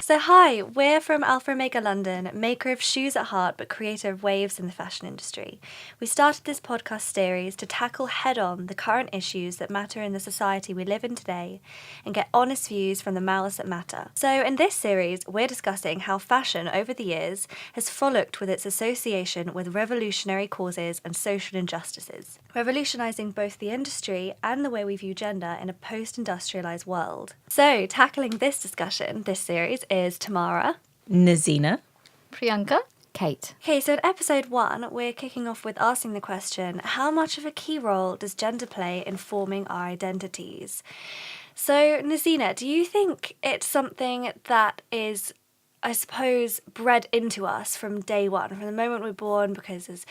So hi, we're from Alpha Omega London, maker of shoes at heart but creator of waves in the fashion industry. We started this podcast series to tackle head-on the current issues that matter in the society we live in today and get honest views from the mouths that matter. So in this series, we're discussing how fashion over the years has frolicked with its association with revolutionary causes and social injustices, revolutionising both the industry and the way we view gender in a post-industrialised world. So tackling this discussion, this series, is Tamara, Nazina, Priyanka, Kate. Okay, so in episode 1, we're kicking off with asking the question, how much of a key role does gender play in forming our identities? So, Nazina, do you think it's something that is, I suppose, bred into us from day one, from the moment we're born, because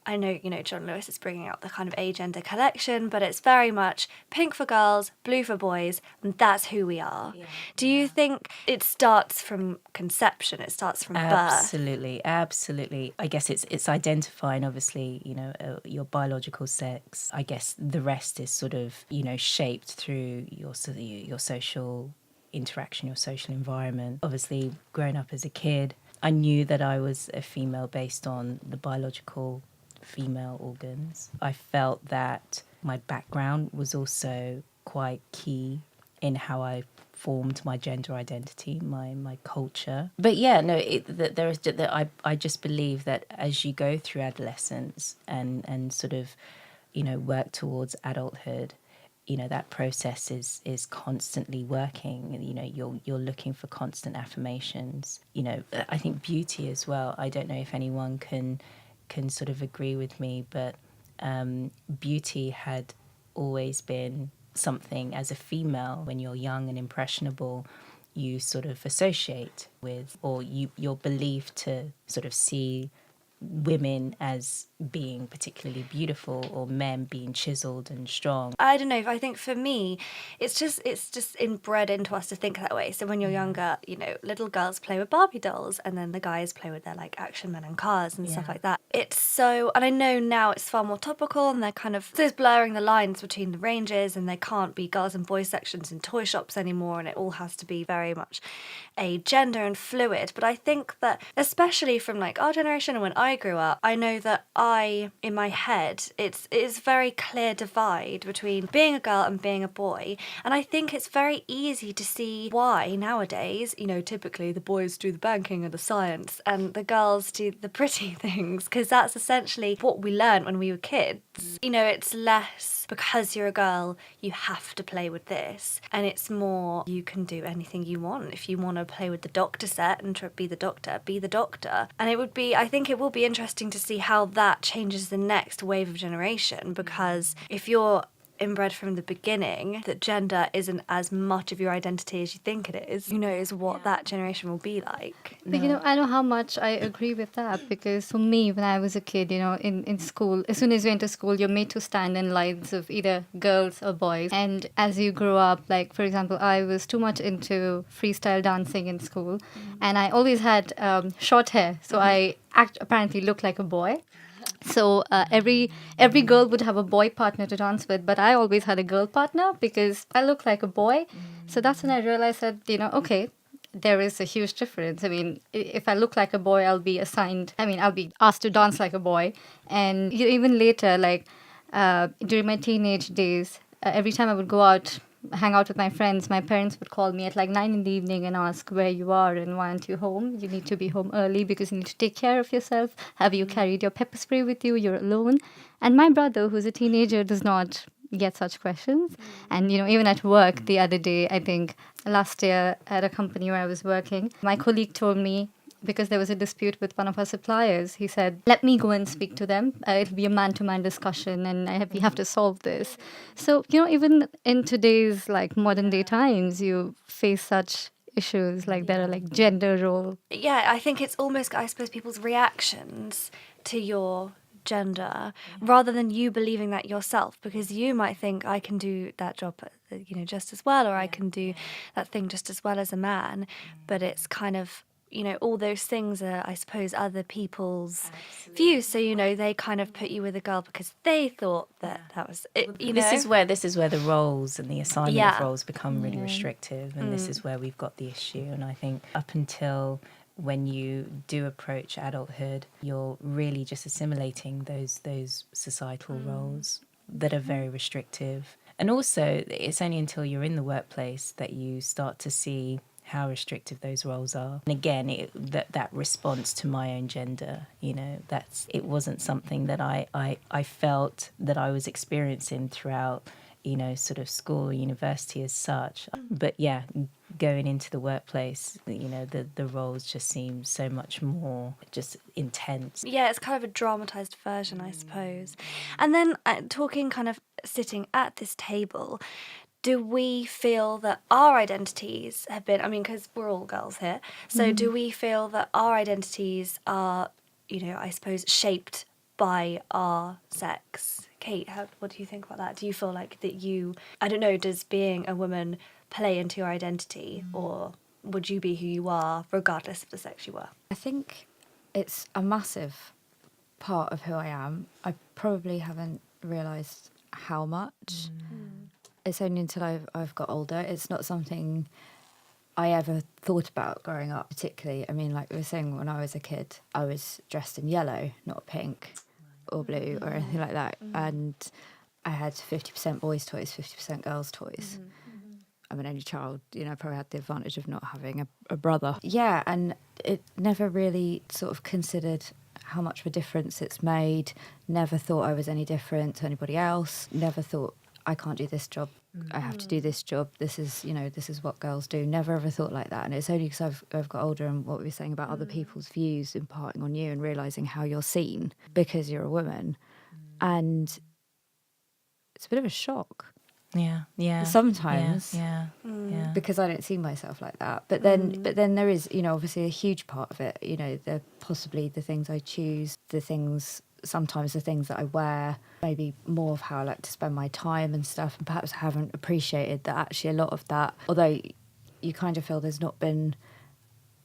I know, John Lewis is bringing out the kind of Age Agender collection, but it's very much pink for girls, blue for boys, and that's who we are. Yeah. Do you think it starts from conception? It starts from birth? Absolutely. I guess it's identifying, obviously, your biological sex. I guess the rest is sort of, shaped through your social interaction, your social environment. Obviously, growing up as a kid, I knew that I was a female based on the biological female organs. I felt that my background was also quite key in how I formed my gender identity, my culture. But I just believe that as you go through adolescence and sort of, work towards adulthood, that process is constantly working. You're looking for constant affirmations. I think beauty as well. I don't know if anyone can sort of agree with me, but beauty had always been something as a female, when you're young and impressionable, you sort of associate with, or you're believed to sort of see women as being particularly beautiful or men being chiseled and strong. I don't know. I think for me, it's just inbred into us to think that way. So when you're younger, little girls play with Barbie dolls and then the guys play with their like action men and cars and stuff like that. It's so, and I know now it's far more topical and they're kind of, there's blurring the lines between the ranges and there can't be girls and boys sections in toy shops anymore and it all has to be very much a gender and fluid. But I think that especially from like our generation and when I grew up, I know that in my head, it's very clear divide between being a girl and being a boy. And I think it's very easy to see why nowadays, typically the boys do the banking and the science and the girls do the pretty things, because that's essentially what we learned when we were kids. It's less because you're a girl, you have to play with this. And it's more, you can do anything you want. If you want to play with the doctor set and be the doctor, be the doctor. And I think it will be interesting to see how that changes the next wave of generation, because if you're inbred from the beginning that gender isn't as much of your identity as you think it is, who knows what that generation will be like. But, I know how much I agree with that, because for me, when I was a kid, in school, as soon as you enter school, you're made to stand in lines of either girls or boys. And as you grow up, like, for example, I was too much into freestyle dancing in school, and I always had short hair, so I apparently looked like a boy. So every girl would have a boy partner to dance with, but I always had a girl partner because I look like a boy. So that's when I realized that, okay, there is a huge difference. I mean, if I look like a boy, I'll be asked to dance like a boy. And even later, like during my teenage days, every time I would go out, hang out with my friends, my parents would call me at like 9 in the evening and ask where you are and why aren't you home? You need to be home early because you need to take care of yourself. Have you carried your pepper spray with you? You're alone. And my brother, who's a teenager, does not get such questions. And, even at work the other day, I think last year at a company where I was working, my colleague told me, because there was a dispute with one of our suppliers, he said, let me go and speak to them. It'll be a man-to-man discussion and we have to solve this. So, even in today's like modern day times, you face such issues like there are like gender role. Yeah, I think it's almost, I suppose, people's reactions to your gender rather than you believing that yourself, because you might think I can do that job just as well, or I can do that thing just as well as a man, but it's kind of you know, all those things are, I suppose, other people's views. So, you know, they kind of put you with a girl because they thought that was it, you This know. is where the roles and the assignment of Yeah. roles become really restrictive, and this is where we've got the issue. And I think up until when you do approach adulthood, you're really just assimilating those societal roles that are very restrictive. And also, it's only until you're in the workplace that you start to see how restrictive those roles are. And again, that response to my own gender, you know, it wasn't something that I felt that I was experiencing throughout, you know, sort of school or university as such. But yeah, going into the workplace, you know, the roles just seem so much more just intense. Yeah, it's kind of a dramatized version, I suppose. And then talking kind of sitting at this table, do we feel that our identities have been, I mean, because we're all girls here, so do we feel that our identities are, you know, I suppose, shaped by our sex? Kate, what do you think about that? Do you feel like that I don't know, does being a woman play into your identity, or would you be who you are regardless of the sex you were? I think it's a massive part of who I am. I probably haven't realised how much. It's only until I've got older. It's not something I ever thought about growing up particularly. I mean, like we were saying, when I was a kid, I was dressed in yellow, not pink or blue or anything like that. And I had 50% boys' toys, 50% girls' toys. I'm an only child, you know, I probably had the advantage of not having a brother. Yeah, and it never really sort of considered how much of a difference it's made. Never thought I was any different to anybody else. Never thought I can't do this job. I have to do this job. This is, you know, this is what girls do. Never ever thought like that. And it's only because I've got older and what we were saying about other people's views imparting on you and realising how you're seen because you're a woman. And it's a bit of a shock. Yeah. Sometimes. Yeah. Because I don't see myself like that. But then there is, you know, obviously a huge part of it, you know, possibly the things I choose, sometimes the things that I wear, maybe more of how I like to spend my time and stuff, and perhaps I haven't appreciated that actually a lot of that, although you kind of feel there's not been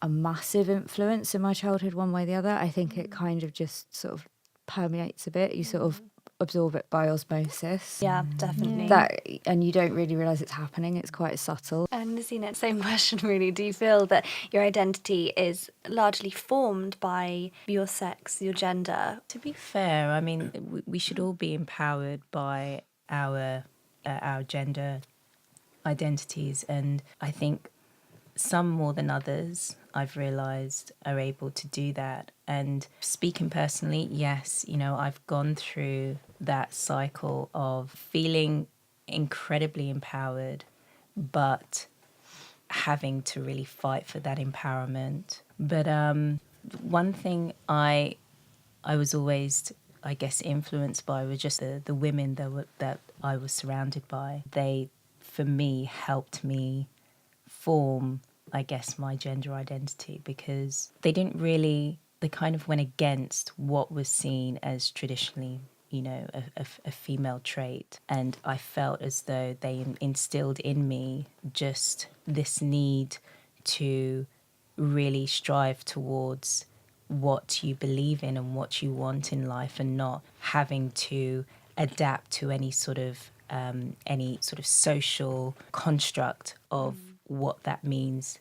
a massive influence in my childhood one way or the other, I think it kind of just sort of permeates a bit. You sort of absorb it by osmosis. Yeah, definitely. And you don't really realise it's happening. It's quite subtle. And Nazina, same question really. Do you feel that your identity is largely formed by your sex, your gender? To be fair, I mean, we should all be empowered by our gender identities, and I think some more than others, I've realised, are able to do that. And speaking personally, yes, you know, I've gone through that cycle of feeling incredibly empowered, but having to really fight for that empowerment. But one thing I was always, I guess, influenced by was just the women that I was surrounded by. They, for me, helped me form, I guess, my gender identity, because they kind of went against what was seen as traditionally, you know, a female trait. And I felt as though they instilled in me just this need to really strive towards what you believe in and what you want in life, and not having to adapt to any sort of social construct of what that means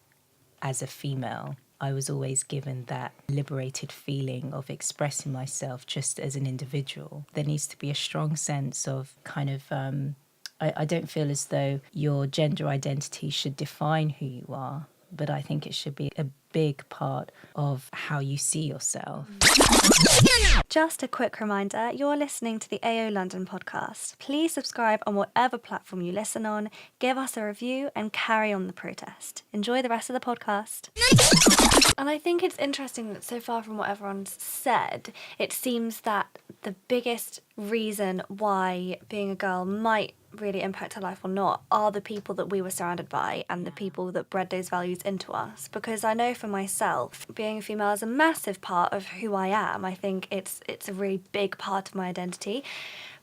as a female. I was always given that liberated feeling of expressing myself just as an individual. There needs to be a strong sense of kind of, I don't feel as though your gender identity should define who you are, but I think it should be a big part of how you see yourself. Just a quick reminder, you're listening to the AO London podcast. Please subscribe on whatever platform you listen on, give us a review, and carry on the protest. Enjoy the rest of the podcast. And I think it's interesting that so far from what everyone's said, it seems that the biggest reason why being a girl might really impact our life or not are the people that we were surrounded by and the people that bred those values into us. Because I know for myself, being a female is a massive part of who I am. I think it's a really big part of my identity.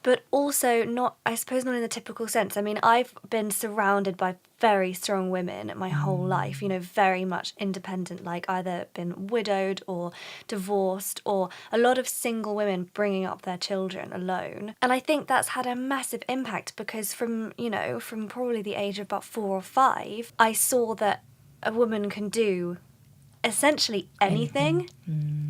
but also not, I suppose, not in the typical sense. I mean, I've been surrounded by very strong women my whole life, you know, very much independent, like either been widowed or divorced, or a lot of single women bringing up their children alone. And I think that's had a massive impact because from probably the age of about 4 or 5, I saw that a woman can do essentially anything.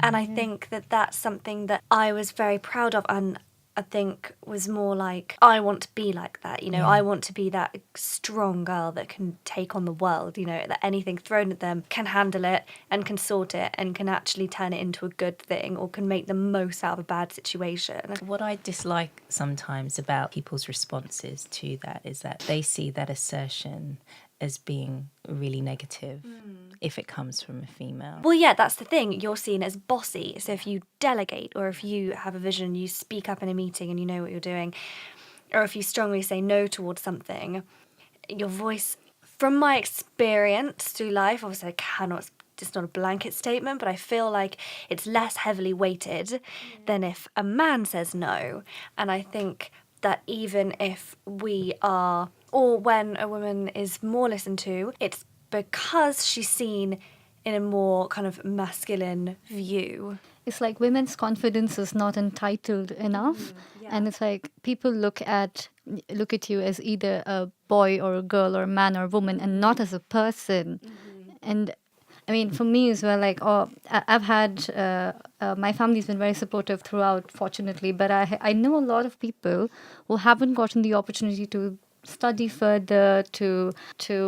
And I think that that's something that I was very proud of, and I think was more like, I want to be like that, you know, I want to be that strong girl that can take on the world, you know, that anything thrown at them can handle it and can sort it and can actually turn it into a good thing or can make the most out of a bad situation. What I dislike sometimes about people's responses to that is that they see that assertion as being really negative if it comes from a female. Well, yeah, that's the thing. You're seen as bossy. So if you delegate, or if you have a vision, you speak up in a meeting and you know what you're doing, or if you strongly say no towards something, your voice, from my experience through life, obviously I cannot, it's not a blanket statement, but I feel like it's less heavily weighted than if a man says no. And I think that even if we are, or when a woman is more listened to, it's because she's seen in a more kind of masculine view. It's like women's confidence is not entitled enough. And it's like people look at you as either a boy or a girl or a man or a woman and not as a person. And I mean, for me as well, like, I've had, my family's been very supportive throughout, fortunately, but I know a lot of people who haven't gotten the opportunity to study further, to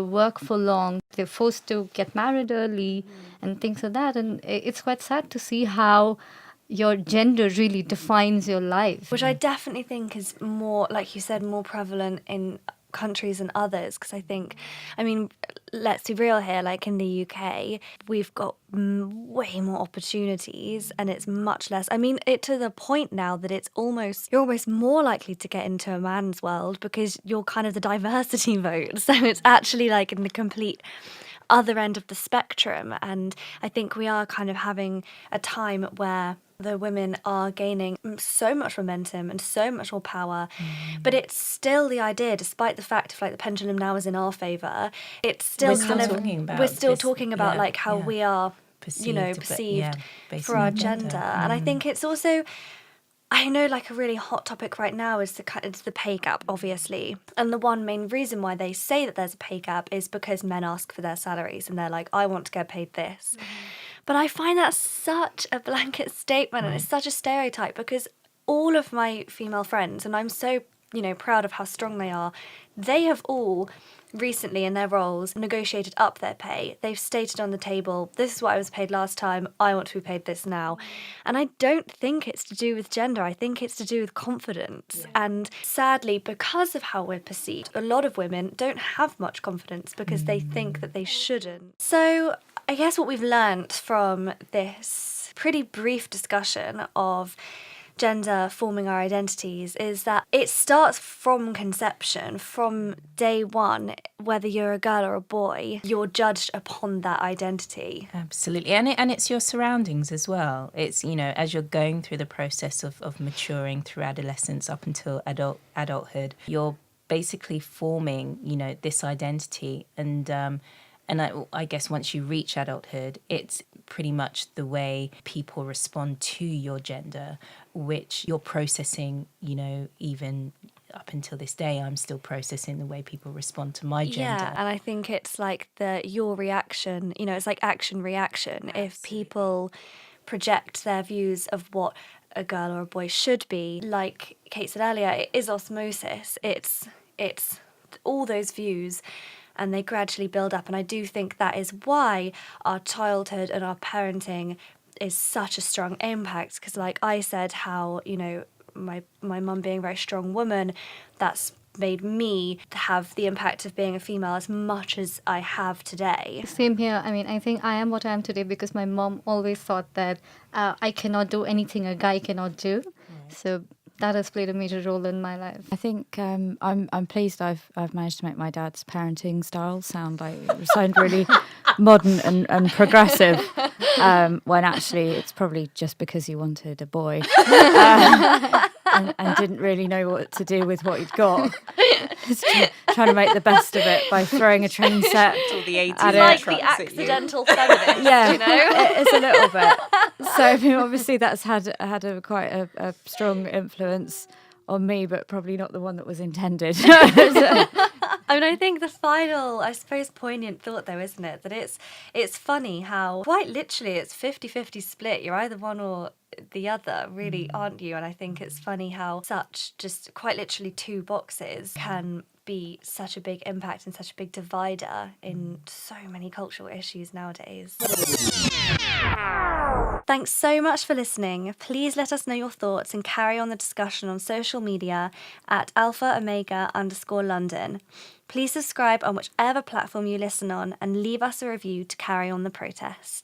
work for long. They're forced to get married early and things like that. And it's quite sad to see how your gender really defines your life. Which I definitely think is more, like you said, more prevalent in countries and others, because I think, I mean, let's be real here, like in the UK, we've got way more opportunities and it's much less, I mean, it to the point now that you're almost more likely to get into a man's world because you're kind of the diversity vote. So it's actually like in the complete other end of the spectrum. And I think we are kind of having a time where the women are gaining so much momentum and so much more power, but it's still the idea, despite the fact of like the pendulum now is in our favour, it's still we're still talking about like how we are perceived for our gender. And I think it's also, I know like a really hot topic right now is the pay gap, obviously. And the one main reason why they say that there's a pay gap is because men ask for their salaries and they're like, I want to get paid this. But I find that such a blanket statement and it's such a stereotype, because all of my female friends, and I'm so, proud of how strong they are, they have all recently in their roles negotiated up their pay. They've stated on the table, this is what I was paid last time, I want to be paid this now. And I don't think it's to do with gender, I think it's to do with confidence. And sadly, because of how we're perceived, a lot of women don't have much confidence because they think that they shouldn't. So I guess what we've learnt from this pretty brief discussion of gender forming our identities is that it starts from conception, from day one. Whether you're a girl or a boy, you're judged upon that identity. Absolutely. And it's your surroundings as well. It's, as you're going through the process of maturing through adolescence up until adulthood, you're basically forming, this identity. And I guess once you reach adulthood, it's pretty much the way people respond to your gender, which you're processing, even up until this day, I'm still processing the way people respond to my gender. Yeah, and I think it's like your reaction, it's like action reaction. Absolutely. If people project their views of what a girl or a boy should be, like Kate said earlier, it is osmosis. It's all those views, and they gradually build up. And I do think that is why our childhood and our parenting is such a strong impact. Because like I said, how, my mum being a very strong woman, that's made me have the impact of being a female as much as I have today. Same here. I mean, I think I am what I am today because my mom always thought that I cannot do anything a guy cannot do. So that has played a major role in my life. I think I'm pleased I've managed to make my dad's parenting style sound really modern and progressive, when actually it's probably just because he wanted a boy and didn't really know what to do with what he'd got. Trying to make the best of it by throwing a train set All the 80s at Like it. the accidental feminist, Yeah, you know? it's a little bit. So I mean, obviously that's had a quite a strong influence on me, but probably not the one that was intended. I mean, I think the final, I suppose, poignant thought, though, isn't it? That it's funny how, quite literally, it's 50-50 split. You're either one or the other, really, aren't you? And I think it's funny how such just quite literally two boxes can be such a big impact and such a big divider in so many cultural issues nowadays. Thanks so much for listening. Please let us know your thoughts and carry on the discussion on social media at @alpha_omega_London. Please subscribe on whichever platform you listen on and leave us a review to carry on the protest.